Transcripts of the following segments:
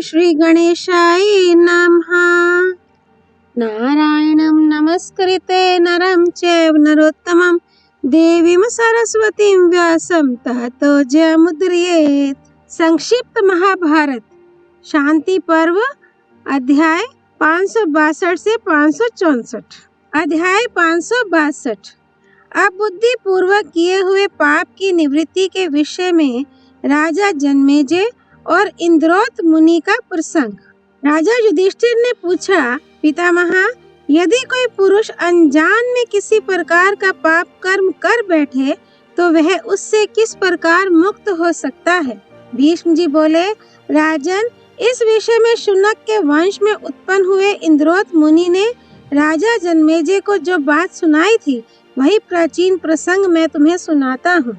श्री गणेशाय नमः। नारायणं नमस्कृते नरं चैव नरोत्तमं देवीं सरस्वतीं व्यासं ततो जयमुदीरयेत्। संक्षिप्त महाभारत शांति पर्व अध्याय 562 से 564। अध्याय 562। अब बुद्धि पूर्वक किए हुए पाप की निवृत्ति के विषय में राजा जन्मेजय और इंद्रोत मुनि का प्रसंग। राजा युधिष्ठिर ने पूछा, पितामह, यदि कोई पुरुष अनजान में किसी प्रकार का पाप कर्म कर बैठे तो वह उससे किस प्रकार मुक्त हो सकता है? भीष्म जी बोले, राजन, इस विषय में शुनक के वंश में उत्पन्न हुए इंद्रोत मुनि ने राजा जन्मेजय को जो बात सुनाई थी वही प्राचीन प्रसंग मैं तुम्हें सुनाता हूँ।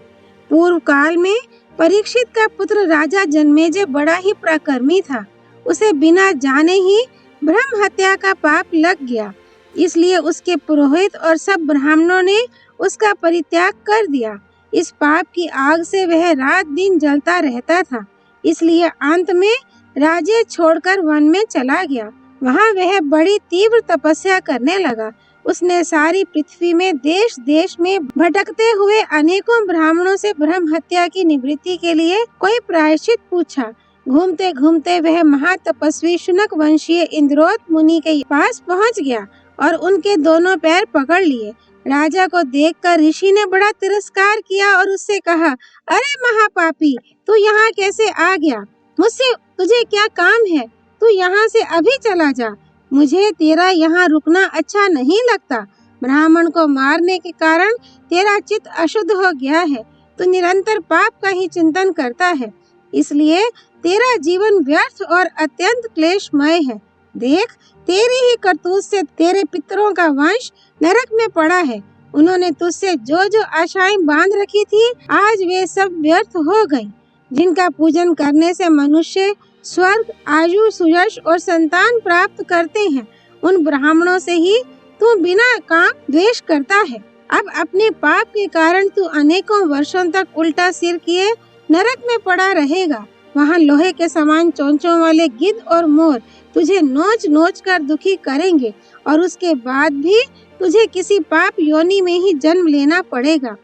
पूर्व काल में परीक्षित का पुत्र राजा जन्मेजय बड़ा ही पराक्रमी था। उसे बिना जाने ही ब्रह्म हत्या का पाप लग गया, इसलिए उसके पुरोहित और सब ब्राह्मणों ने उसका परित्याग कर दिया। इस पाप की आग से वह रात दिन जलता रहता था, इसलिए अंत में राज्य छोड़कर वन में चला गया। वहाँ वह बड़ी तीव्र तपस्या करने लगा। उसने सारी पृथ्वी में देश देश में भटकते हुए अनेकों ब्राह्मणों से ब्रह्म हत्या की निवृत्ति के लिए कोई प्रायश्चित पूछा। घूमते घूमते वह महातपस्वी शुनक वंशीय इंद्रोत मुनि के पास पहुंच गया और उनके दोनों पैर पकड़ लिए। राजा को देखकर ऋषि ने बड़ा तिरस्कार किया और उससे कहा, अरे महापापी, तू यहाँ कैसे आ गया? मुझसे तुझे क्या काम है? तू यहाँ से अभी चला जा। मुझे तेरा यहाँ रुकना अच्छा नहीं लगता। ब्राह्मण को मारने के कारण तेरा चित्त अशुद्ध हो गया है। तू निरंतर पाप का ही चिंतन करता है, इसलिए तेरा जीवन व्यर्थ और अत्यंत क्लेशमय है। देख, तेरी ही करतूत से तेरे पितरों का वंश नरक में पड़ा है। उन्होंने तुझसे जो जो आशाएं बांध रखी थी, आज वे सब व्यर्थ हो गई। जिनका पूजन करने से मनुष्य स्वर्ग, आयु, सुयश और संतान प्राप्त करते हैं, उन ब्राह्मणों से ही तू बिना काम द्वेष करता है। अब अपने पाप के कारण तू अनेकों वर्षों तक उल्टा सिर किए नरक में पड़ा रहेगा। वहाँ लोहे के समान चोंचों वाले गिद्ध और मोर तुझे नोच नोच कर दुखी करेंगे और उसके बाद भी तुझे किसी पाप योनि में ही जन्म लेना पड़ेगा।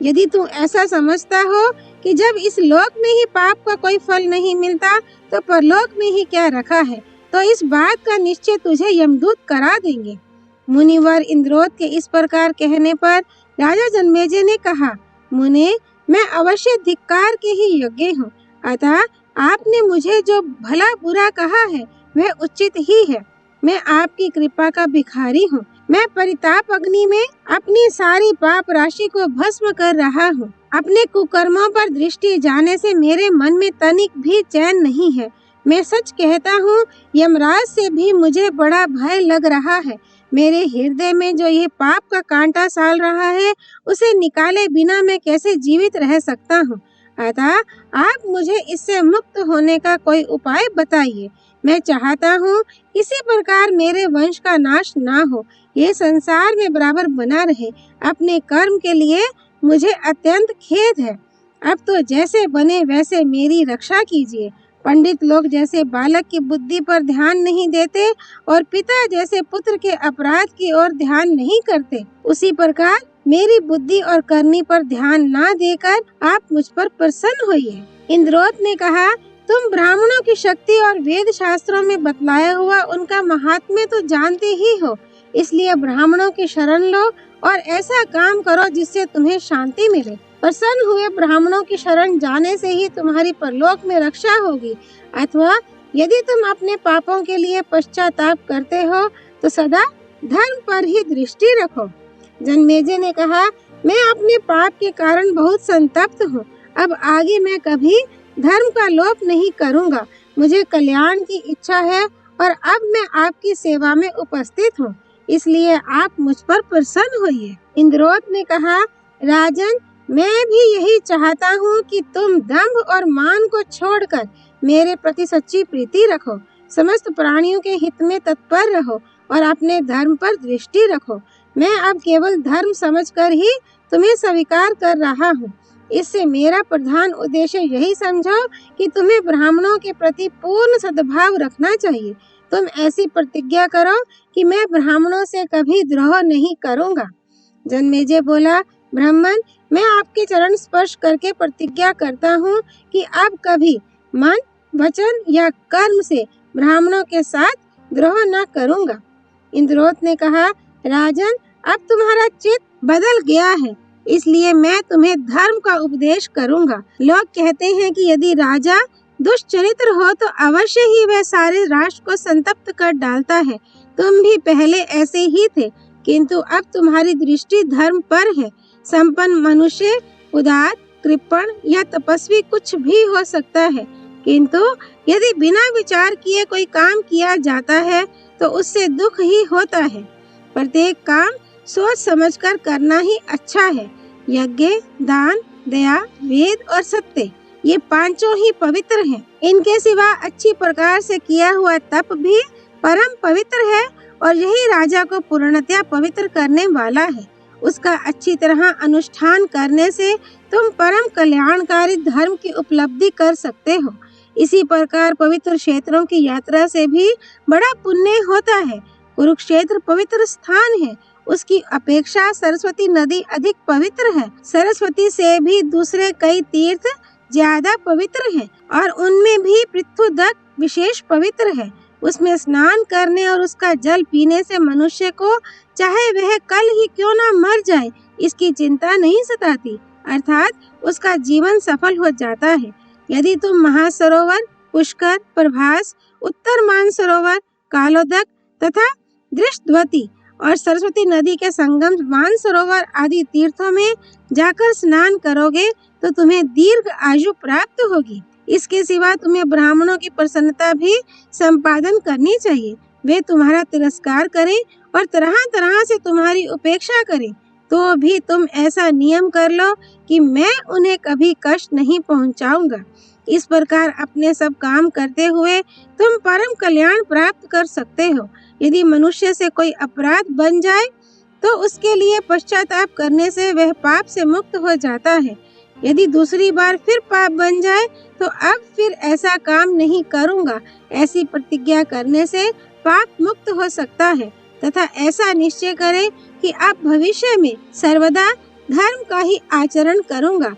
यदि तू ऐसा समझता हो कि जब इस लोक में ही पाप का कोई फल नहीं मिलता तो परलोक में ही क्या रखा है, तो इस बात का निश्चय तुझे यमदूत करा देंगे। मुनिवर इंद्रोत के इस प्रकार कहने पर राजा जन्मेजय ने कहा, मुने, मैं अवश्य धिक्कार के ही योग्य हूँ, अतः आपने मुझे जो भला बुरा कहा है वह उचित ही है। मैं आपकी कृपा का भिखारी हूँ। मैं परिताप अग्नि में अपनी सारी पाप राशि को भस्म कर रहा हूँ। अपने कुकर्मों पर दृष्टि जाने से मेरे मन में तनिक भी चैन नहीं है। मैं सच कहता हूँ, यमराज से भी मुझे बड़ा भय लग रहा है। मेरे हृदय में जो ये पाप का कांटा साल रहा है, उसे निकाले बिना मैं कैसे जीवित रह सकता हूँ? अतः आप मुझे इससे मुक्त होने का कोई उपाय बताइए। मैं चाहता हूँ किसी प्रकार मेरे वंश का नाश ना हो, ये संसार में बराबर बना रहे। अपने कर्म के लिए मुझे अत्यंत खेद है। अब तो जैसे बने वैसे मेरी रक्षा कीजिए। पंडित लोग जैसे बालक की बुद्धि पर ध्यान नहीं देते और पिता जैसे पुत्र के अपराध की ओर ध्यान नहीं करते, उसी प्रकार मेरी बुद्धि और करनी पर ध्यान ना देकर आप मुझ पर प्रसन्न होइए। इंद्रोत ने कहा, तुम ब्राह्मणों की शक्ति और वेद शास्त्रों में बतलाया हुआ उनका महात्म्य तो जानते ही हो, इसलिए ब्राह्मणों की शरण लो और ऐसा काम करो जिससे तुम्हें शांति मिले। प्रसन्न हुए ब्राह्मणों की शरण जाने से ही तुम्हारी परलोक में रक्षा होगी, अथवा यदि तुम अपने पापों के लिए पश्चाताप करते हो तो सदा धर्म पर ही दृष्टि रखो। जन्मेजय ने कहा, मैं अपने पाप के कारण बहुत संतप्त हूँ। अब आगे मैं कभी धर्म का लोप नहीं करूँगा। मुझे कल्याण की इच्छा है और अब मैं आपकी सेवा में उपस्थित हूँ, इसलिए आप मुझ पर प्रसन्न होइए। इंद्रोत ने कहा, राजन, मैं भी यही चाहता हूँ कि तुम दंभ और मान को छोड़कर मेरे प्रति सच्ची प्रीति रखो, समस्त प्राणियों के हित में तत्पर रहो और अपने धर्म पर दृष्टि रखो। मैं अब केवल धर्म समझकर ही तुम्हें स्वीकार कर रहा हूँ। इससे मेरा प्रधान उद्देश्य यही समझो कि तुम्हें ब्राह्मणों के प्रति पूर्ण सद्भाव रखना चाहिए। तुम ऐसी प्रतिज्ञा करो कि मैं ब्राह्मणों से कभी द्रोह नहीं करूँगा। जन्मेजय बोला, ब्राह्मण, मैं आपके चरण स्पर्श करके प्रतिज्ञा करता हूँ कि अब कभी मन, वचन या कर्म से ब्राह्मणों के साथ द्रोह न करूँगा। इंद्रोत ने कहा, राजन, अब तुम्हारा चित्त बदल गया है, इसलिए मैं तुम्हें धर्म का उपदेश करूँगा। लोग कहते हैं कि यदि राजा दुष्चरित्र हो तो अवश्य ही वह सारे राष्ट्र को संतप्त कर डालता है। तुम भी पहले ऐसे ही थे, किंतु अब तुम्हारी दृष्टि धर्म पर है। संपन्न मनुष्य उदार, कृपण या तपस्वी कुछ भी हो सकता है, किंतु यदि बिना विचार किए कोई काम किया जाता है तो उससे दुख ही होता है। प्रत्येक काम सोच समझकर करना ही अच्छा है। यज्ञ, दान, दया, वेद और सत्य, ये पांचों ही पवित्र हैं। इनके सिवा अच्छी प्रकार से किया हुआ तप भी परम पवित्र है और यही राजा को पूर्णतया पवित्र करने वाला है। उसका अच्छी तरह अनुष्ठान करने से तुम परम कल्याणकारी धर्म की उपलब्धि कर सकते हो। इसी प्रकार पवित्र क्षेत्रों की यात्रा से भी बड़ा पुण्य होता है। कुरुक्षेत्र पवित्र स्थान है, उसकी अपेक्षा सरस्वती नदी अधिक पवित्र है। सरस्वती से भी दूसरे कई तीर्थ ज्यादा पवित्र हैं और उनमें भी पृथुदक विशेष पवित्र है। उसमें स्नान करने और उसका जल पीने से मनुष्य को चाहे वह कल ही क्यों न मर जाए, इसकी चिंता नहीं सताती, अर्थात उसका जीवन सफल हो जाता है। यदि तुम महासरोवर, पुष्कर, प्रभास, उत्तर मानसरोवर, कालोदक तथा दृष्टवती और सरस्वती नदी के संगम मानसरोवर आदि तीर्थों में जाकर स्नान करोगे तो तुम्हें दीर्घ आयु प्राप्त होगी। इसके सिवा तुम्हें ब्राह्मणों की प्रसन्नता भी संपादन करनी चाहिए। वे तुम्हारा तिरस्कार करें और तरह तरह से तुम्हारी उपेक्षा करें, तो भी तुम ऐसा नियम कर लो कि मैं उन्हें कभी कष्ट नहीं पहुंचाऊंगा। इस प्रकार अपने सब काम करते हुए तुम परम कल्याण प्राप्त कर सकते हो। यदि मनुष्य से कोई अपराध बन जाए तो उसके लिए पश्चाताप करने से वह पाप से मुक्त हो जाता है। यदि दूसरी बार फिर पाप बन जाए तो अब फिर ऐसा काम नहीं करूँगा, ऐसी प्रतिज्ञा करने से पाप मुक्त हो सकता है तथा ऐसा निश्चय करे कि अब भविष्य में सर्वदा धर्म का ही आचरण करूँगा,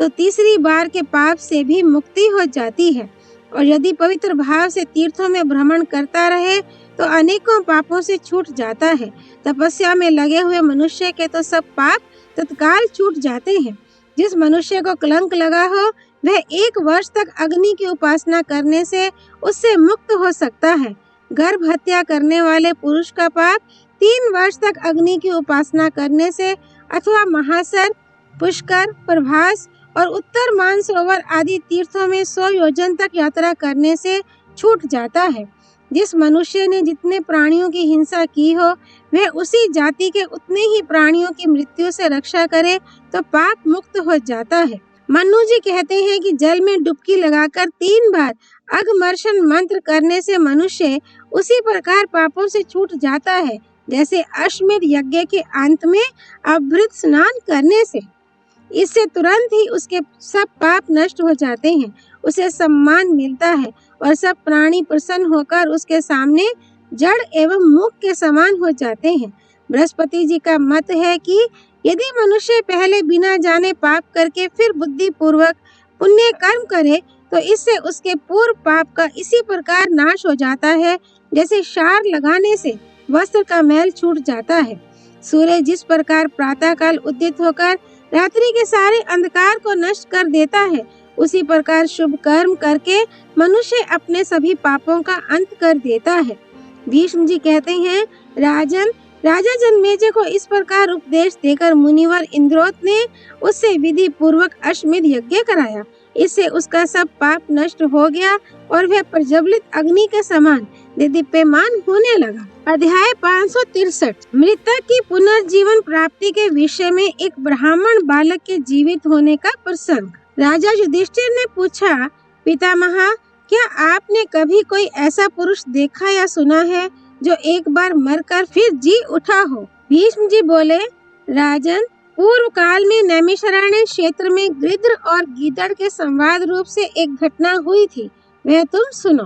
तो तीसरी बार के पाप से भी मुक्ति हो जाती है। और यदि पवित्र भाव से तीर्थों में भ्रमण करता रहे तो अनेकों पापों से छूट जाता है। तपस्या में लगे हुए मनुष्य के तो सब पाप तत्काल छूट जाते हैं। जिस मनुष्य को कलंक लगा हो वह 1 वर्ष तक अग्नि की उपासना करने से उससे मुक्त हो सकता है। गर्भ हत्या करने वाले पुरुष का पाप 3 वर्ष तक अग्नि की उपासना करने से अथवा महासर, पुष्कर, प्रभास और उत्तर मानसरोवर आदि तीर्थों में 100 योजन तक यात्रा करने से छूट जाता है। जिस मनुष्य ने जितने प्राणियों की हिंसा की हो वह उसी जाति के उतने ही प्राणियों की मृत्यु से रक्षा करे तो पाप मुक्त हो जाता है। मनु जी कहते हैं कि जल में डुबकी लगाकर 3 बार अघमर्षण मंत्र करने से मनुष्य उसी प्रकार पापों से छूट जाता है जैसे अश्वमेध यज्ञ के अंत में अभृत स्नान करने से। इससे तुरंत ही उसके सब पाप नष्ट हो जाते हैं, उसे सम्मान मिलता है और सब प्राणी प्रसन्न होकर उसके सामने जड़ एवं मूक के समान हो जाते हैं। बृहस्पति जी का मत है कि यदि मनुष्य पहले बिना जाने पाप करके फिर बुद्धि पूर्वक पुण्य कर्म करे तो इससे उसके पूर्व पाप का इसी प्रकार नाश हो जाता है जैसे क्षार लगाने से वस्त्र का मैल छूट जाता है। सूर्य जिस प्रकार प्रातः काल उदित होकर रात्रि के सारे अंधकार को नष्ट कर देता है, उसी प्रकार शुभ कर्म करके मनुष्य अपने सभी पापों का अंत कर देता है। भीष्म जी कहते हैं, राजन, राजा जन्मेजय को इस प्रकार उपदेश देकर मुनिवर इंद्रोत ने उससे विधि पूर्वक अश्वमेध यज्ञ कराया। इससे उसका सब पाप नष्ट हो गया और वह प्रज्वलित अग्नि के समान दीप्यमान होने लगा। अध्याय 563 मृतक की पुनर्जीवन प्राप्ति के विषय में एक ब्राह्मण बालक के जीवित होने का प्रसंग। राजा युधिष्ठिर ने पूछा, पितामह, क्या आपने कभी कोई ऐसा पुरुष देखा या सुना है जो एक बार मरकर फिर जी उठा हो? भीष्म जी बोले, राजन, पूर्व काल में नैमिषारण्य क्षेत्र में गिद्ध और गीदड़ के संवाद रूप से एक घटना हुई थी, वह तुम सुनो।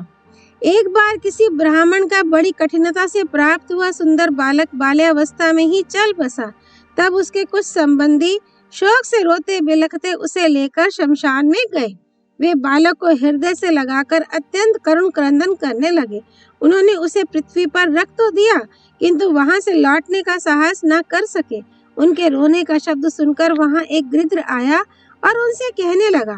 एक बार किसी ब्राह्मण का बड़ी कठिनता से प्राप्त हुआ सुंदर बालक बाल्यावस्था में ही चल बसा। तब उसके कुछ संबंधी शोक से रोते बिलखते उसे लेकर शमशान में गए। वे बालक को हृदय से लगाकर अत्यंत करुण क्रंदन करने लगे। उन्होंने उसे पृथ्वी पर रख तो दिया, किंतु वहां से लौटने का साहस न कर सके। उनके रोने का शब्द सुनकर वहां एक गिद्ध आया और उनसे कहने लगा,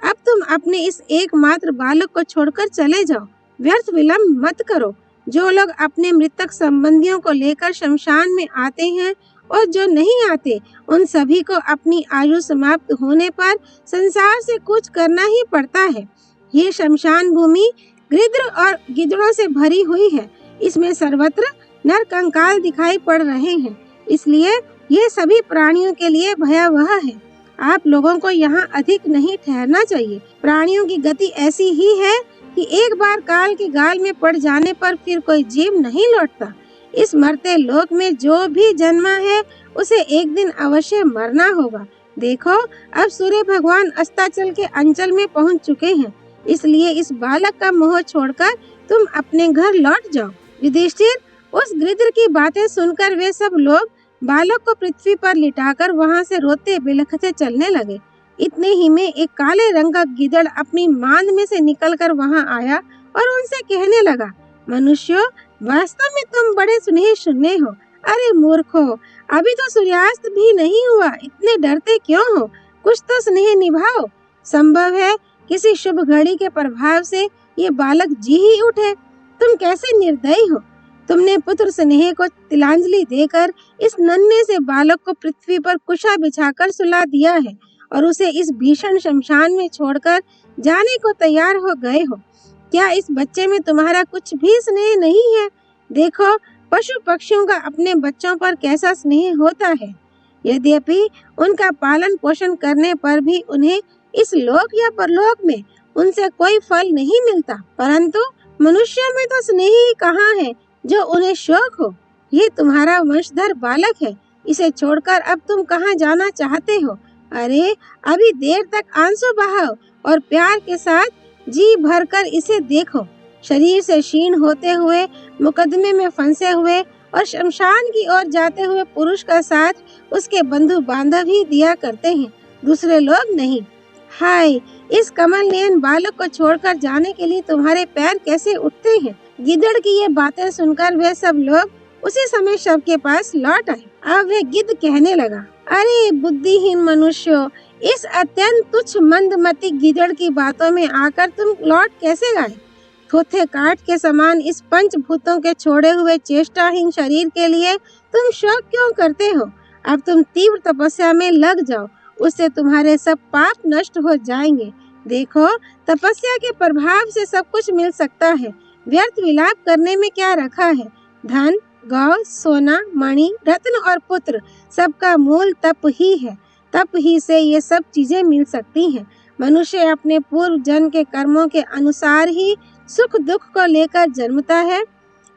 अब तुम अपने इस एकमात्र बालक को छोड़कर चले जाओ, व्यर्थ विलंब मत करो। जो लोग अपने मृतक संबंधियों को लेकर शमशान में आते हैं और जो नहीं आते, उन सभी को अपनी आयु समाप्त होने पर संसार से कूच करना ही पड़ता है। ये शमशान भूमि गिद्ध और गिद्धड़ों से भरी हुई है। इसमें सर्वत्र नर कंकाल दिखाई पड़ रहे हैं, इसलिए ये सभी प्राणियों के लिए भयावह है। आप लोगों को यहाँ अधिक नहीं ठहरना चाहिए। प्राणियों की गति ऐसी ही है कि एक बार काल के गाल में पड़ जाने पर फिर कोई जीव नहीं लौटता। इस मरते लोक में जो भी जन्मा है उसे एक दिन अवश्य मरना होगा। देखो, अब सूर्य भगवान अस्ताचल के अंचल में पहुंच चुके हैं, इसलिए इस बालक का मोह छोड़कर तुम अपने घर लौट जाओ। युधिष्ठिर, उस गिद्ध की बातें सुनकर वे सब लोग बालक को पृथ्वी पर लिटाकर वहां से रोते बिलखते चलने लगे। इतने ही में एक काले रंग का गिद्ध अपनी मांद में से निकलकर वहां आया और उनसे कहने लगा, मनुष्यों, वास्तव में तुम बड़े सुनहरे सुनने हो। अरे मूर्खो, अभी तो सूर्यास्त भी नहीं हुआ, इतने डरते क्यों हो? कुछ तो स्नेह निभाओ। संभव है किसी शुभ घड़ी के प्रभाव से ये बालक जी ही उठे। तुम कैसे निर्दयी हो। तुमने पुत्र स्नेह को तिलांजलि देकर इस नन्हे से बालक को पृथ्वी पर कुशा बिछाकर सुला दिया है और उसे इस भीषण शमशान में छोड़कर जाने को तैयार हो गए हो। क्या इस बच्चे में तुम्हारा कुछ भी स्नेह नहीं है? देखो, पशु पक्षियों का अपने बच्चों पर कैसा स्नेह होता है। यद्यपि उनका पालन पोषण करने पर भी उन्हें इस लोक या परलोक में उनसे कोई फल नहीं मिलता, परंतु मनुष्यों में तो स्नेह ही कहाँ है जो उन्हें शौक हो। ये तुम्हारा वंशधर बालक है, इसे छोड़कर अब तुम कहाँ जाना चाहते हो? अरे, अभी देर तक आंसू बहाओ और प्यार के साथ जी भरकर इसे देखो। शरीर से क्षीण होते हुए, मुकदमे में फंसे हुए और शमशान की ओर जाते हुए पुरुष का साथ उसके बंधु बांधव ही दिया करते हैं, दूसरे लोग नहीं। हाय, इस कमल नयन बालक को छोड़कर जाने के लिए तुम्हारे पैर कैसे उठते हैं। गिद्ध की ये बातें सुनकर वे सब लोग उसी समय शव के पास लौट आए। अब वे गिद्ध कहने लगा, अरे बुद्धिहीन मनुष्यों, इस अत्यंत तुच्छ मंदमती गिद्ध की बातों में आकर तुम लौट कैसे गए? थोथे काट के समान इस पंचभूतों के छोड़े हुए चेष्टाहीन शरीर के लिए तुम शोक क्यों करते हो? अब तुम तीव्र तपस्या में लग जाओ, उससे तुम्हारे सब पाप नष्ट हो जाएंगे। देखो, तपस्या के प्रभाव से सब कुछ मिल सकता है। व्यर्थ विलाप करने में क्या रखा है? धन, गौ, सोना, मणि, रत्न और पुत्र, सबका मूल तप ही है। तप ही से ये सब चीजें मिल सकती हैं। मनुष्य अपने पूर्व जन्म के कर्मों के अनुसार ही सुख दुख को लेकर जन्मता है।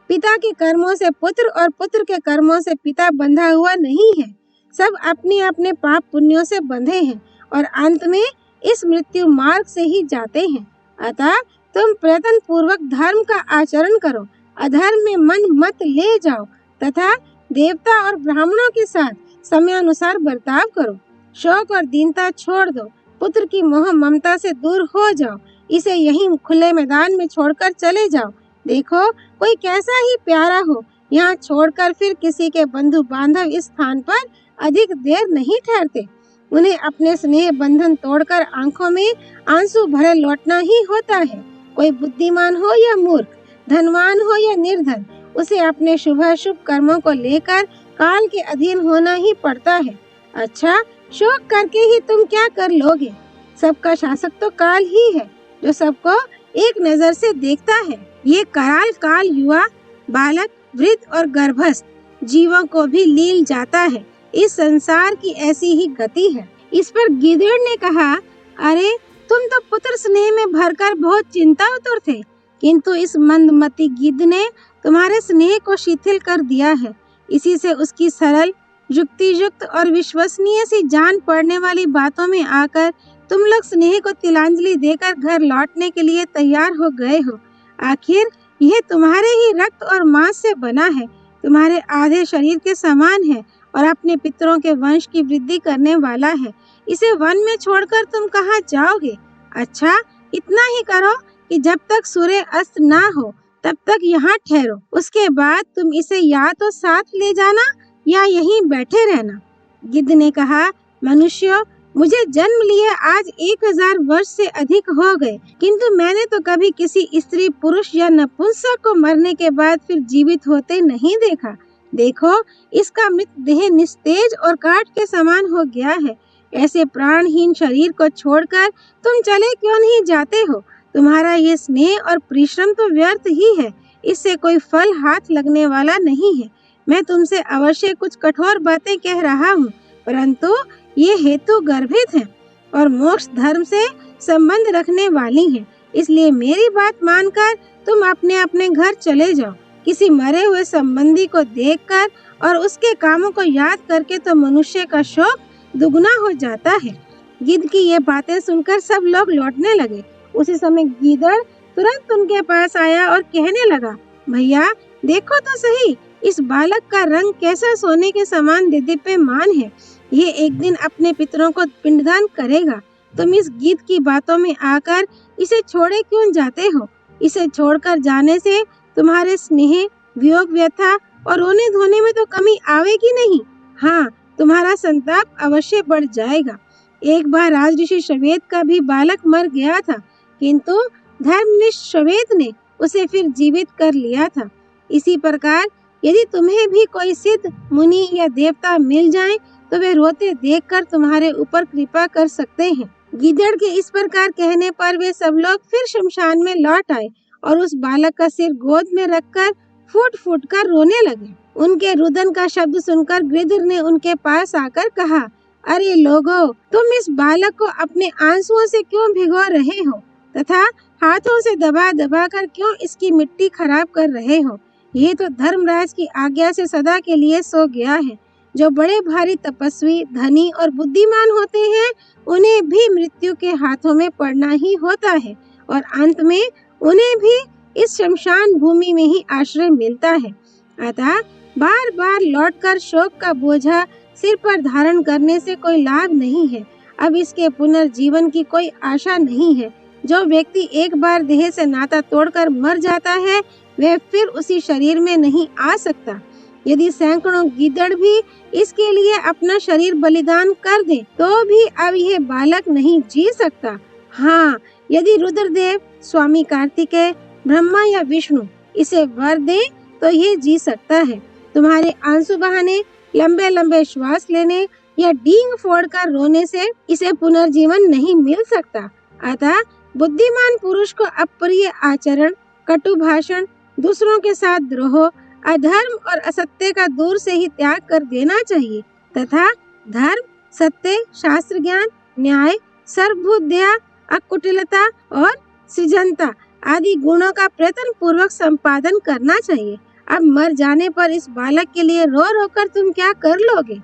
पिता के कर्मों से पुत्र और पुत्र के कर्मों से पिता बंधा हुआ नहीं है। सब अपने अपने पाप पुण्यों से बंधे हैं और अंत में इस मृत्यु मार्ग से ही जाते हैं। अतः तुम प्रयत्न पूर्वक धर्म का आचरण करो, अधर्म में मन मत ले जाओ तथा देवता और ब्राह्मणों के साथ समयानुसार बर्ताव करो। शोक और दीनता छोड़ दो, पुत्र की मोह ममता से दूर हो जाओ, इसे यहीं खुले मैदान में छोड़कर चले जाओ। देखो, कोई कैसा ही प्यारा हो, यहाँ छोड़कर फिर किसी के बंधु बांधव इस स्थान पर अधिक देर नहीं ठहरते। उन्हें अपने स्नेह बंधन तोड़कर आंखों में आंसू भरे लौटना ही होता है। कोई बुद्धिमान हो या मूर्ख, धनवान हो या निर्धन, उसे अपने शुभ शुभ कर्मों को लेकर काल के अधीन होना ही पड़ता है। अच्छा, शोक करके ही तुम क्या कर लोगे? सबका शासक तो काल ही है, जो सबको एक नजर से देखता है। ये कराल काल युवा, बालक, वृद्ध और गर्भस्थ जीवों को भी लील जाता है। इस संसार की ऐसी ही गति है। इस पर गिद्ध ने कहा, अरे तुम तो पुत्र स्नेह में भरकर बहुत चिंतातुर थे, किंतु इस मंदमती गिद्ध ने तुम्हारे स्नेह को शिथिल कर दिया है। इसी से उसकी सरल युक्ति युक्त और विश्वसनीय सी जान पड़ने वाली बातों में आकर तुम लोग स्नेह को तिलांजलि देकर घर लौटने के लिए तैयार हो गए हो। आखिर यह तुम्हारे ही रक्त और मांस से बना है, तुम्हारे आधे शरीर के समान है और अपने पितरों के वंश की वृद्धि करने वाला है। इसे वन में छोड़कर तुम कहाँ जाओगे? अच्छा, इतना ही करो कि जब तक सूर्य अस्त ना हो तब तक यहाँ ठहरो। उसके बाद तुम इसे या तो साथ ले जाना या यहीं बैठे रहना। गिद्ध ने कहा, मनुष्यों, मुझे जन्म लिए आज 1000 वर्ष से अधिक हो गए, किंतु मैंने तो कभी किसी स्त्री, पुरुष या नपुंसक को मरने के बाद फिर जीवित होते नहीं देखा। देखो, इसका मृत देह निस्तेज और काठ के समान हो गया है। ऐसे प्राणहीन शरीर को छोड़कर तुम चले क्यों नहीं जाते हो? तुम्हारा ये स्नेह और परिश्रम तो व्यर्थ ही है, इससे कोई फल हाथ लगने वाला नहीं है। मैं तुमसे अवश्य कुछ कठोर बातें कह रहा हूँ, परंतु ये हेतु गर्भित हैं और मोक्ष धर्म से संबंध रखने वाली हैं। इसलिए मेरी बात मानकर तुम अपने अपने घर चले जाओ। किसी मरे हुए संबंधी को देखकर और उसके कामों को याद करके तो मनुष्य का शोक दुगना हो जाता है। गिद्ध की ये बातें सुनकर सब लोग लौटने लगे। उसी समय गीदड़ तुरंत उनके पास आया और कहने लगा, भैया देखो तो सही, इस बालक का रंग कैसा सोने के समान देदीप्यमान है। ये एक दिन अपने पितरों को पिंडदान करेगा। तुम इस गिद्ध की बातों में आकर इसे छोड़े क्यों जाते हो? इसे छोड़कर जाने से तुम्हारे स्नेह, वियोग, व्यथा और रोने धोने में तो कमी आवेगी नहीं। हाँ, तुम्हारा संताप अवश्य बढ़ जाएगा। एक बार राजऋषि श्वेत का भी बालक मर गया था, किंतु धर्मनिष्ठ श्वेत ने उसे फिर जीवित कर लिया था। इसी प्रकार यदि तुम्हें भी कोई सिद्ध, मुनि या देवता मिल जाए तो वे रोते देखकर तुम्हारे ऊपर कृपा कर सकते हैं। गीदड़ के इस प्रकार कहने पर वे सब लोग फिर शमशान में लौट आए और उस बालक का सिर गोद में रखकर फूट फूट कर रोने लगे। उनके रुदन का शब्द सुनकर गिद्ध ने उनके पास आकर कहा, अरे लोगों, तुम इस बालक को अपने आंसुओं से क्यों भिगो रहे हो तथा हाथों से दबा दबा कर क्यों इसकी मिट्टी खराब कर रहे हो? ये तो धर्मराज की आज्ञा से सदा के लिए सो गया है। जो बड़े भारी तपस्वी, धनी और बुद्धिमान होते हैं, उन्हें भी मृत्यु के हाथों में पड़ना ही होता है और अंत में उन्हें भी इस शमशान भूमि में ही आश्रय मिलता है। अतः बार बार लौटकर शोक का बोझा सिर पर धारण करने से कोई लाभ नहीं है। अब इसके पुनर्जीवन की कोई आशा नहीं है। जो व्यक्ति एक बार देह से नाता तोड़कर मर जाता है, वह फिर उसी शरीर में नहीं आ सकता। यदि सैकड़ों गीदड़ भी इसके लिए अपना शरीर बलिदान कर दे, तो भी अब यह बालक नहीं जी सकता। हाँ, यदि रुद्रदेव, स्वामी कार्तिकेय, ब्रह्मा या विष्णु इसे वर दे तो ये जी सकता है। तुम्हारे आंसू बहाने, लंबे लंबे श्वास लेने या डींग फोड़कर रोने से इसे पुनर्जीवन नहीं मिल सकता। अतः बुद्धिमान पुरुष को अप्रिय आचरण, कटु भाषण, दूसरों के साथ द्रोह, अधर्म और असत्य का दूर से ही त्याग कर देना चाहिए तथा धर्म, सत्य, शास्त्र ज्ञान, न्याय, सर्वभूत दया, अकुटिलता और सृजनता आदि गुणों का प्रयत्न पूर्वक संपादन करना चाहिए। अब मर जाने पर इस बालक के लिए रो रो कर तुम क्या कर लोगे?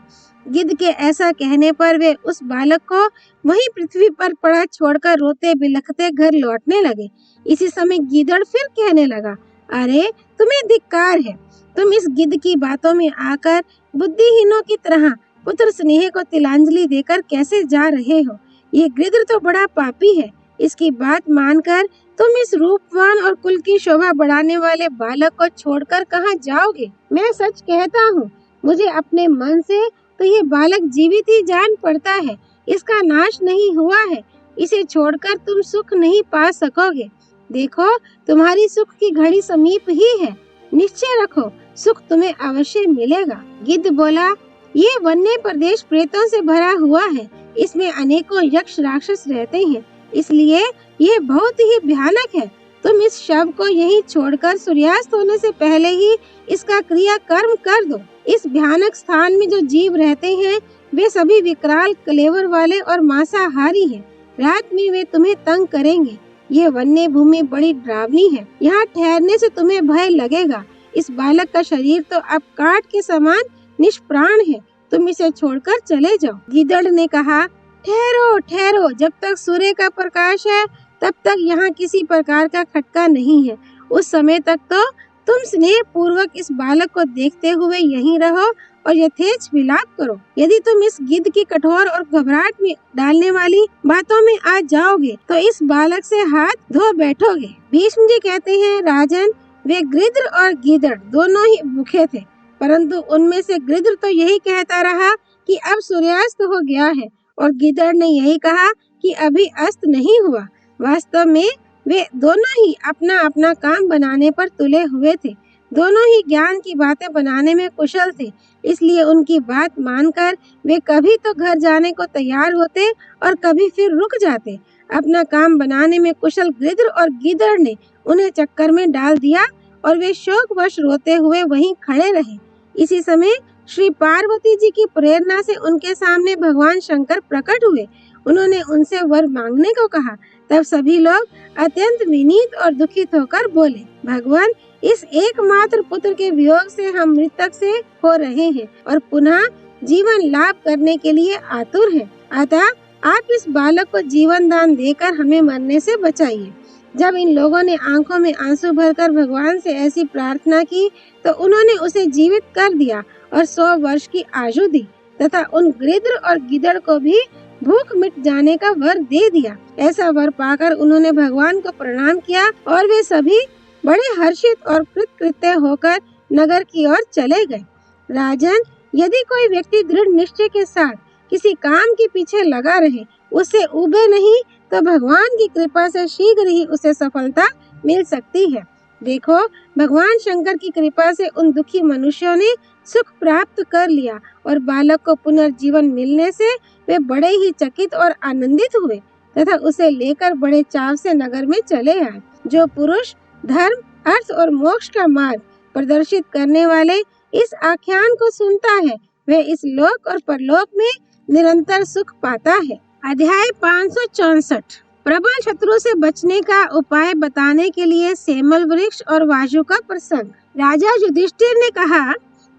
गिद्ध के ऐसा कहने पर वे उस बालक को वहीं पृथ्वी पर पड़ा छोड़कर रोते बिलखते घर लौटने लगे। इसी समय गीदड़ फिर कहने लगा, अरे तुम्हें धिक्कार है, तुम इस गिद्ध की बातों में आकर बुद्धिहीनों की तरह पुत्र स्नेह को तिलांजलि देकर कैसे जा रहे हो? ये गिद्ध तो बड़ा पापी है। इसकी बात मानकर तुम इस रूपवान और कुल की शोभा बढ़ाने वाले बालक को छोड़कर कहाँ जाओगे? मैं सच कहता हूँ, मुझे अपने मन से तो ये बालक जीवित ही जान पड़ता है। इसका नाश नहीं हुआ है। इसे छोड़कर तुम सुख नहीं पा सकोगे। देखो, तुम्हारी सुख की घड़ी समीप ही है। निश्चय रखो, सुख तुम्हें अवश्य मिलेगा। गिद्ध बोला, ये वन्य प्रदेश प्रेतों से भरा हुआ है। इसमें अनेकों यक्ष राक्षस रहते हैं, इसलिए ये बहुत ही भयानक है। तुम इस शव को यहीं छोड़कर सूर्यास्त होने से पहले ही इसका क्रिया कर्म कर दो। इस भयानक स्थान में जो जीव रहते हैं, वे सभी विकराल, कलेवर वाले और मांसाहारी हैं। रात में वे तुम्हें तंग करेंगे। यह वन्य भूमि बड़ी डरावनी है। यहाँ ठहरने से तुम्हें भय लगेगा। इस बालक का शरीर तो अब काठ के समान निष्प्राण है तुम इसे छोड़कर चले जाओ। गीदड़ ने कहा, ठहरो ठहरो, जब तक सूर्य का प्रकाश है तब तक यहाँ किसी प्रकार का खटका नहीं है। उस समय तक तो तुम स्नेह पूर्वक इस बालक को देखते हुए यहीं रहो और यथेच्छ विलाप करो। यदि तुम इस गिद्ध की कठोर और घबराहट में डालने वाली बातों में आ जाओगे तो इस बालक से हाथ धो बैठोगे। भीष्म जी कहते हैं, राजन, वे गिद्ध और गीदड़ दोनों ही भूखे थे, परंतु उनमें से गिद्ध तो यही कहता रहा कि अब सूर्यास्त हो गया है और गीदड़ ने यही कहा कि अभी अस्त नहीं हुआ। वास्तव में वे दोनों ही अपना अपना काम बनाने पर तुले हुए थे। दोनों ही ज्ञान की बातें बनाने में कुशल थे, इसलिए उनकी बात मानकर वे कभी तो घर जाने को तैयार होते और कभी फिर रुक जाते। अपना काम बनाने में कुशल गिद्ध और गीदड़ ने उन्हें चक्कर में डाल दिया और वे शोकवश रोते हुए वहीं खड़े रहे। इसी समय श्री पार्वती जी की प्रेरणा से उनके सामने भगवान शंकर प्रकट हुए। उन्होंने उनसे वर मांगने को कहा। तब सभी लोग अत्यंत विनीत और दुखित होकर बोले, भगवान, इस एकमात्र पुत्र के वियोग से हम मृतक से हो रहे हैं और पुनः जीवन लाभ करने के लिए आतुर हैं। अतः आप इस बालक को जीवन दान देकर हमें मरने से बचाइए। जब इन लोगों ने आंखों में आंसू भरकर भगवान से ऐसी प्रार्थना की तो उन्होंने उसे जीवित कर दिया और 100 वर्ष की आयु दी तथा उन गिद्ध और गीदड़ को भी भूख मिट जाने का वर दे दिया। ऐसा वर पाकर उन्होंने भगवान को प्रणाम किया और वे सभी बड़े हर्षित और कृतकृत्य होकर नगर की ओर चले गए। राजन, यदि कोई व्यक्ति दृढ़ निश्चय के साथ किसी काम के पीछे लगा रहे, उससे उबे नहीं, तो भगवान की कृपा से शीघ्र ही उसे सफलता मिल सकती है। देखो, भगवान शंकर की कृपा से उन दुखी मनुष्यों ने सुख प्राप्त कर लिया और बालक को पुनर्जीवन मिलने से वे बड़े ही चकित और आनंदित हुए तथा उसे लेकर बड़े चाव से नगर में चले आए। जो पुरुष धर्म, अर्थ और मोक्ष का मार्ग प्रदर्शित करने वाले इस आख्यान को सुनता है, वह इस लोक और परलोक में निरंतर सुख पाता है। अध्याय 564। प्रबल शत्रु से बचने का उपाय बताने के लिए सेमल वृक्ष और वायु का प्रसंग। राजा युधिष्ठिर ने कहा,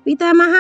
पितामह,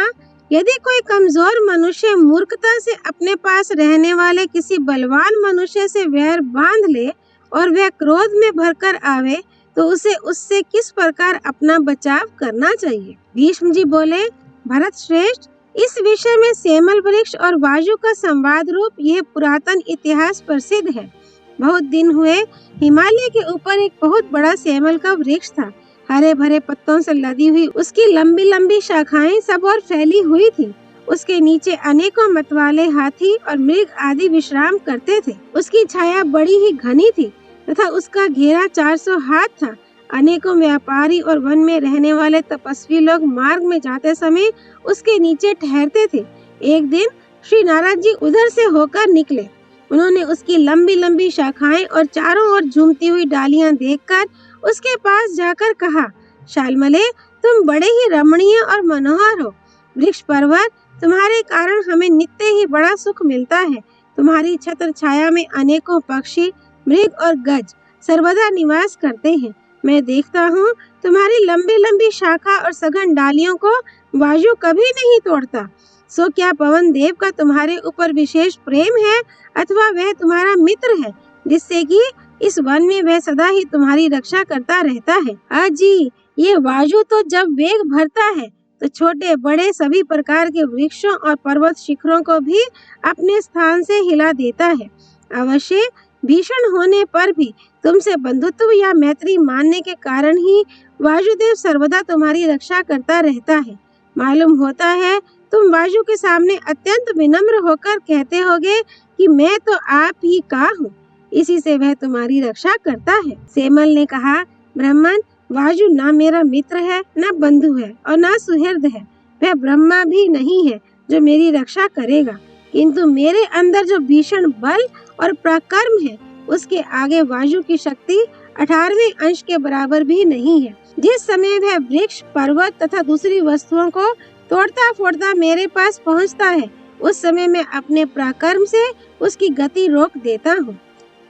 यदि कोई कमजोर मनुष्य मूर्खता से अपने पास रहने वाले किसी बलवान मनुष्य से वैर बांध ले और वह क्रोध में भरकर आवे तो उसे उससे किस प्रकार अपना बचाव करना चाहिए। भीष्म जी बोले, भरत श्रेष्ठ, इस विषय में सेमल वृक्ष और वायु का संवाद रूप यह पुरातन इतिहास प्रसिद्ध है। बहुत दिन हुए हिमालय के ऊपर एक बहुत बड़ा सेमल का वृक्ष था। हरे भरे पत्तों से लदी हुई उसकी लंबी लंबी शाखाएं सब ओर फैली हुई थी। उसके नीचे अनेकों मतवाले हाथी और मृग आदि विश्राम करते थे। उसकी छाया बड़ी ही घनी थी तथा उसका घेरा 400 हाथ था। अनेकों व्यापारी और वन में रहने वाले तपस्वी लोग मार्ग में जाते समय उसके नीचे ठहरते थे। एक दिन श्री नारद जी उधर से होकर निकले। उन्होंने उसकी लंबी लंबी शाखाएं और चारों ओर झूमती हुई डालियां देखकर उसके पास जाकर कहा, शालमले, तुम बड़े ही रमणीय और मनोहर हो। वृक्ष पर्वत, तुम्हारे कारण हमें नित्य ही बड़ा सुख मिलता है। तुम्हारी छत्र छाया में अनेकों पक्षी, मृग और गज सर्वदा निवास करते हैं। मैं देखता हूँ तुम्हारी लंबी लंबी शाखा और सघन डालियों को वायु कभी नहीं तोड़ता। सो क्या पवन देव का तुम्हारे ऊपर विशेष प्रेम है अथवा वह तुम्हारा मित्र है जिससे कि इस वन में वह सदा ही तुम्हारी रक्षा करता रहता है। अजी, ये वायु तो जब वेग भरता है तो छोटे बड़े सभी प्रकार के वृक्षों और पर्वत शिखरों को भी अपने स्थान से हिला देता है। अवश्य भीषण होने पर भी तुमसे बंधुत्व या मैत्री मानने के कारण ही वायुदेव सर्वदा तुम्हारी रक्षा करता रहता है। मालूम होता है तुम वायु के सामने अत्यंत विनम्र होकर कहते होगे कि मैं तो आप ही का हूँ, इसी से वह तुम्हारी रक्षा करता है। सेमल ने कहा, ब्राह्मण, वायु ना मेरा मित्र है, ना बंधु है और ना सुहृद है। वह ब्रह्मा भी नहीं है जो मेरी रक्षा करेगा, किंतु मेरे अंदर जो भीषण बल और पराक्रम है उसके आगे वायु की शक्ति 18वें अंश के बराबर भी नहीं है। जिस समय वह वृक्ष, पर्वत तथा दूसरी वस्तुओं को तोड़ता फोड़ता मेरे पास पहुंचता है, उस समय मैं अपने पराक्रम से उसकी गति रोक देता हूँ।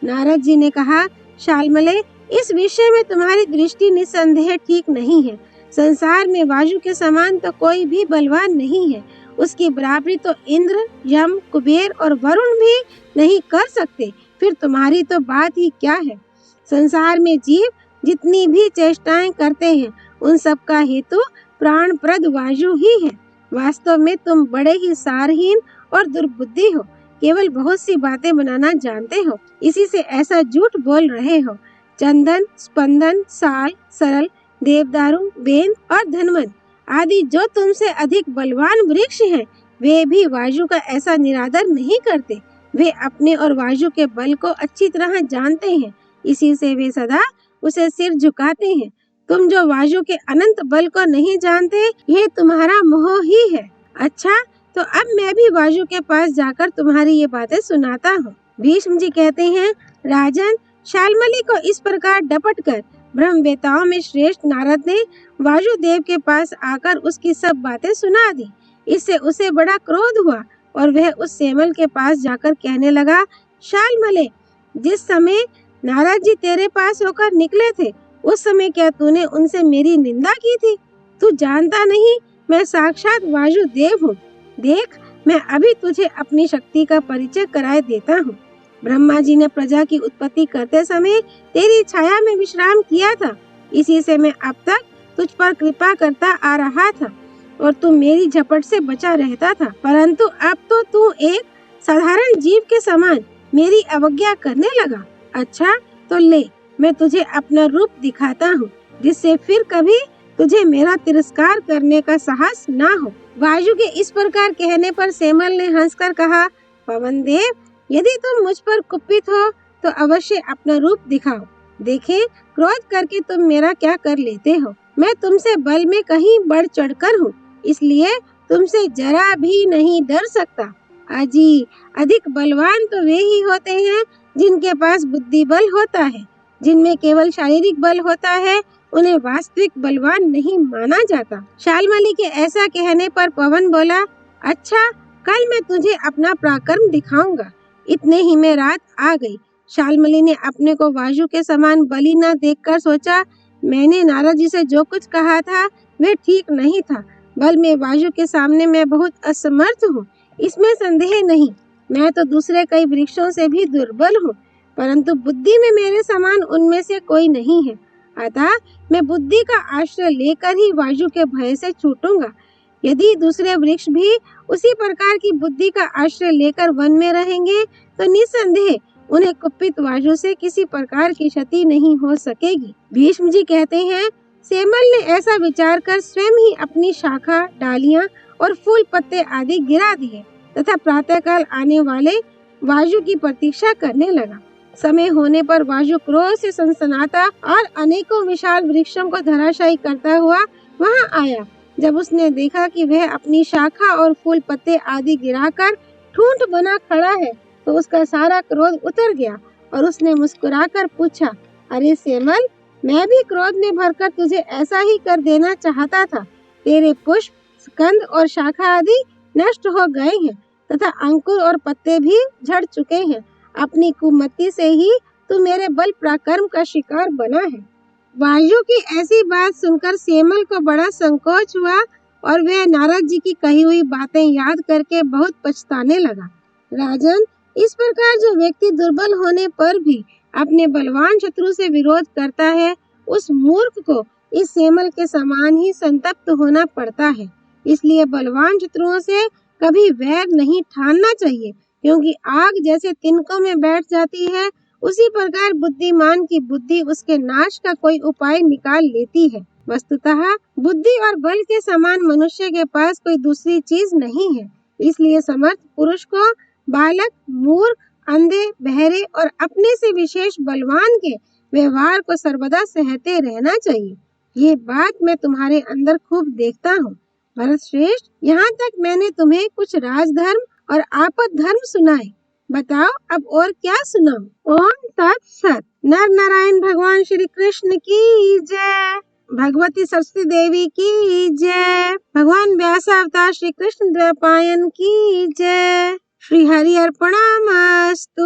नारद जी ने कहा, शालमले, इस विषय में तुम्हारी दृष्टि निसंदेह ठीक नहीं है। संसार में वायु के समान तो कोई भी बलवान नहीं है। उसकी बराबरी तो इंद्र, यम, कुबेर और वरुण भी नहीं कर सकते, फिर तुम्हारी तो बात ही क्या है। संसार में जीव जितनी भी चेष्टाएं करते हैं, उन सब का हेतु प्राणप्रद वायु ही है। वास्तव में तुम बड़े ही सारहीन और दुर्बुद्धि हो, केवल बहुत सी बातें बनाना जानते हो, इसी से ऐसा झूठ बोल रहे हो। चंदन, स्पंदन, साल, सरल, देवदारू, बेन और धनवन आदि जो तुमसे अधिक बलवान वृक्ष हैं, वे भी वायु का ऐसा निरादर नहीं करते। वे अपने और वायु के बल को अच्छी तरह जानते हैं, इसी से वे सदा उसे सिर झुकाते हैं। तुम जो वायु के अनंत बल को नहीं जानते, ये तुम्हारा मोह ही है। अच्छा, तो अब मैं भी वायु के पास जाकर तुम्हारी ये बातें सुनाता हूँ। भीष्म जी कहते हैं, राजन, शाल्मली को इस प्रकार डपट कर ब्रह्मवेताओं में श्रेष्ठ नारद ने वायुदेव के पास आकर उसकी सब बातें सुना दी। इससे उसे बड़ा क्रोध हुआ और वह उस सेमल के पास जाकर कहने लगा, शाल्मले, जिस समय नारद जी तेरे पास होकर निकले थे, उस समय क्या तूने उनसे मेरी निंदा की थी? तू जानता नहीं, मैं साक्षात वायुदेव हूँ। देख, मैं अभी तुझे अपनी शक्ति का परिचय कराए देता हूँ। ब्रह्मा जी ने प्रजा की उत्पत्ति करते समय तेरी छाया में विश्राम किया था, इसी से मैं अब तक तुझ पर कृपा करता आ रहा था और तू मेरी झपट से बचा रहता था। परंतु अब तो तू एक साधारण जीव के समान मेरी अवज्ञा करने लगा। अच्छा, तो ले, मैं तुझे अपना रूप दिखाता हूँ, जिससे फिर कभी तुझे मेरा तिरस्कार करने का साहस ना हो। वायु के इस प्रकार कहने पर सेमल ने हंसकर कहा, पवन देव, यदि तुम मुझ पर कुपित हो तो अवश्य अपना रूप दिखाओ। देखें, क्रोध करके तुम मेरा क्या कर लेते हो। मैं तुमसे बल में कहीं बढ़ चढ़कर हूँ, इसलिए तुमसे जरा भी नहीं डर सकता। अजी, अधिक बलवान तो वे ही होते हैं जिनके पास बुद्धि बल होता है। जिनमें केवल शारीरिक बल होता है, उन्हें वास्तविक बलवान नहीं माना जाता। शाल्मली के ऐसा कहने पर पवन बोला, अच्छा, कल मैं तुझे अपना पराक्रम दिखाऊंगा। इतने ही में रात आ गई। शाल्मली ने अपने को वायु के समान बली न देखकर सोचा, मैंने नारद जी से जो कुछ कहा था वह ठीक नहीं था। बल में वायु के सामने मैं बहुत असमर्थ हूँ, इसमें संदेह नहीं। मैं तो दूसरे कई वृक्षों से भी दुर्बल हूँ, परंतु बुद्धि में मेरे समान उनमें से कोई नहीं है। अतः मैं बुद्धि का आश्रय लेकर ही वायु के भय से छूटूंगा। यदि दूसरे वृक्ष भी उसी प्रकार की बुद्धि का आश्रय लेकर वन में रहेंगे, तो निस्संदेह उन्हें कुपित वायु से किसी प्रकार की क्षति नहीं हो सकेगी। भीष्म जी कहते हैं, सेमल ने ऐसा विचार कर स्वयं ही अपनी शाखा, डालियां और फूल पत्ते आदि गिरा दिए तथा प्रातःकाल आने वाले वायु की प्रतीक्षा करने लगा। समय होने पर वायु क्रोध से सनसनाता और अनेकों विशाल वृक्षों को धराशायी करता हुआ वहां आया। जब उसने देखा कि वह अपनी शाखा और फूल पत्ते आदि गिराकर ठूंठ बना खड़ा है, तो उसका सारा क्रोध उतर गया और उसने मुस्कुराकर पूछा, अरे सेमल, मैं भी क्रोध में भरकर तुझे ऐसा ही कर देना चाहता था। तेरे पुष्प, स्कंद और शाखा आदि नष्ट हो गए हैं तथा अंकुर और पत्ते भी झड़ चुके हैं। अपनी कुमति से ही तू मेरे बल पराक्रम का शिकार बना है। वायु की ऐसी बात सुनकर सेमल को बड़ा संकोच हुआ और वह नारद जी की कही हुई बातें याद करके बहुत पछताने लगा। राजन, इस प्रकार जो व्यक्ति दुर्बल होने पर भी अपने बलवान शत्रु से विरोध करता है, उस मूर्ख को इस सेमल के समान ही संतप्त होना पड़ता है। इसलिए बलवान शत्रुओं से कभी वैर नहीं ठानना चाहिए, क्योंकि आग जैसे तिनकों में बैठ जाती है, उसी प्रकार बुद्धिमान की बुद्धि उसके नाश का कोई उपाय निकाल लेती है। वस्तुतः बुद्धि और बल के समान मनुष्य के पास कोई दूसरी चीज नहीं है। इसलिए समर्थ पुरुष को बालक, मूर्ख, अंधे, बहरे और अपने से विशेष बलवान के व्यवहार को सर्वदा सहते रहना चाहिए। ये बात मैं तुम्हारे अंदर खूब देखता हूँ। भरत श्रेष्ठ, यहाँ तक मैंने तुम्हें कुछ राजधर्म और आपद धर्म सुनाए। बताओ अब और क्या सुनाऊं? ओम तत्सत। नर नारायण भगवान श्री कृष्ण की जय। भगवती सरस्वती देवी की जय। भगवान व्यास अवतार श्री कृष्ण द्वैपायन की जय। श्री हरि अर्पणमस्तु।